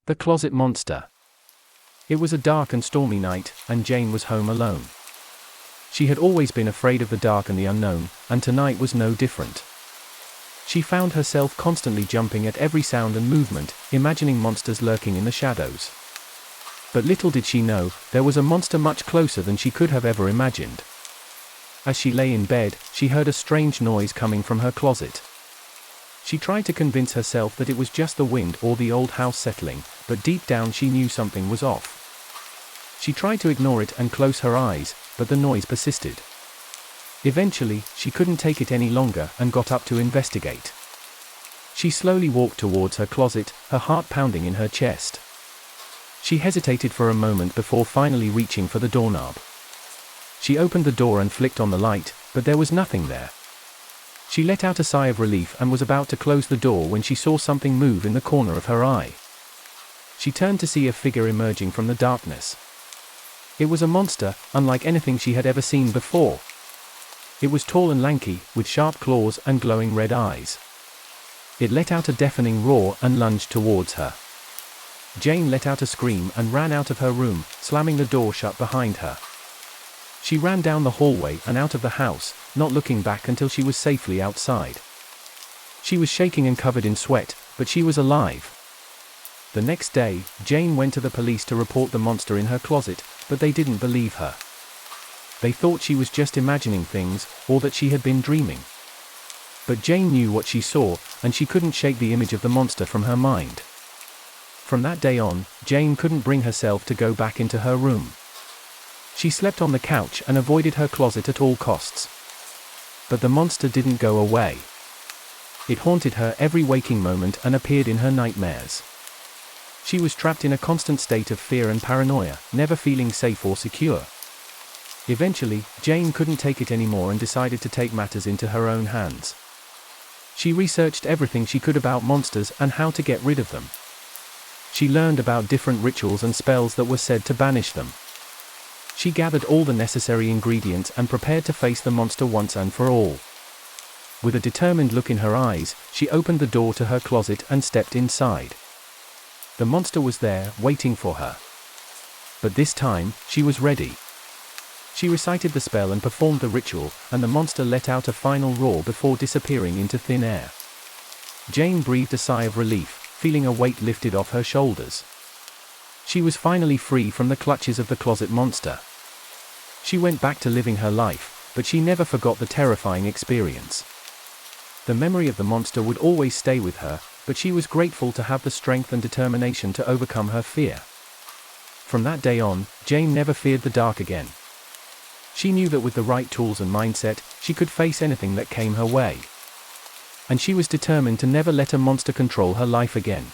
The Closet Monster. It was a dark and stormy night, and Jane was home alone. She had always been afraid of the dark and the unknown, and tonight was no different. She found herself constantly jumping at every sound and movement, imagining monsters lurking in the shadows. But little did she know, there was a monster much closer than she could have ever imagined. As she lay in bed, she heard a strange noise coming from her closet. She tried to convince herself that it was just the wind or the old house settling, but deep down she knew something was off. She tried to ignore it and close her eyes, but the noise persisted. Eventually, she couldn't take it any longer and got up to investigate. She slowly walked towards her closet, her heart pounding in her chest. She hesitated for a moment before finally reaching for the doorknob. She opened the door and flicked on the light, but there was nothing there. She let out a sigh of relief and was about to close the door when she saw something move in the corner of her eye. She turned to see a figure emerging from the darkness. It was a monster, unlike anything she had ever seen before. It was tall and lanky, with sharp claws and glowing red eyes. It let out a deafening roar and lunged towards her. Jane let out a scream and ran out of her room, slamming the door shut behind her. She ran down the hallway and out of the house, not looking back until she was safely outside. She was shaking and covered in sweat, but she was alive. The next day, Jane went to the police to report the monster in her closet, but they didn't believe her. They thought she was just imagining things, or that she had been dreaming. But Jane knew what she saw, and she couldn't shake the image of the monster from her mind. From that day on, Jane couldn't bring herself to go back into her room. She slept on the couch and avoided her closet at all costs. But the monster didn't go away. It haunted her every waking moment and appeared in her nightmares. She was trapped in a constant state of fear and paranoia, never feeling safe or secure. Eventually, Jane couldn't take it anymore and decided to take matters into her own hands. She researched everything she could about monsters and how to get rid of them. She learned about different rituals and spells that were said to banish them. She gathered all the necessary ingredients and prepared to face the monster once and for all. With a determined look in her eyes, she opened the door to her closet and stepped inside. The monster was there, waiting for her. But this time, she was ready. She recited the spell and performed the ritual, and the monster let out a final roar before disappearing into thin air. Jane breathed a sigh of relief, feeling a weight lifted off her shoulders. She was finally free from the clutches of the closet monster. She went back to living her life, but she never forgot the terrifying experience. The memory of the monster would always stay with her, but she was grateful to have the strength and determination to overcome her fear. From that day on, Jane never feared the dark again. She knew that with the right tools and mindset, she could face anything that came her way. And she was determined to never let a monster control her life again.